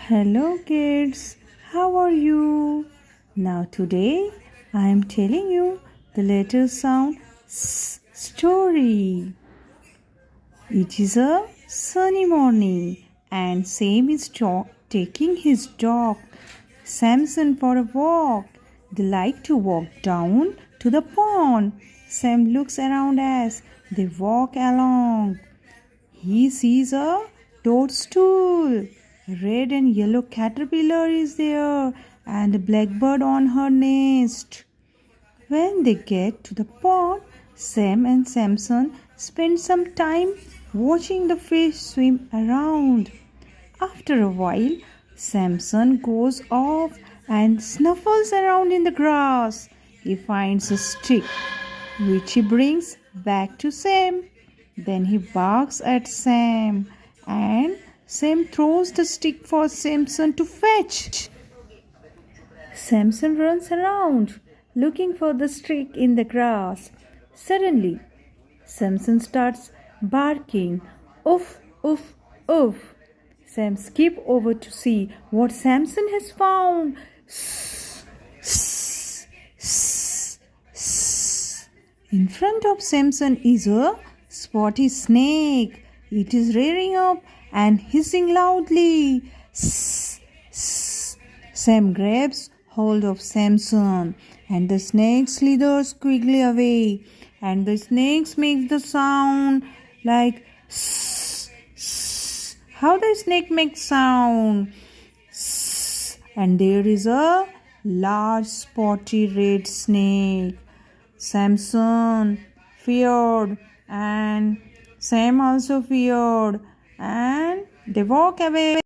Hello kids, how are you? Now today I am telling you the letter sound S story. It is a sunny morning and Sam is taking his dog Samson for a walk. They like to walk down to the pond. Sam looks around as they walk along. He sees a toadstool. A red and yellow caterpillar is there and a blackbird on her nest. When they get to the pond, Sam and Samson spend some time watching the fish swim around. After a while, Samson goes off and snuffles around in the grass. He finds a stick, which he brings back to Sam. Then he barks at Sam, and Sam throws the stick for Samson to fetch. Samson runs around, looking for the stick in the grass. Suddenly, Samson starts barking, "Oof, oof, oof." Sam skips over to see what Samson has found. Sss, sss, sss, sss. In front of Samson is a spotty snake. It is rearing up and hissing loudly. Sss, sss. Sam grabs hold of Samson and the snake slithers quickly away. And the snakes make the sound like sss, sss. How the snake makes sound? Sss. And there is a large spotty red snake. Samson feared and Sam also feared and they walk away.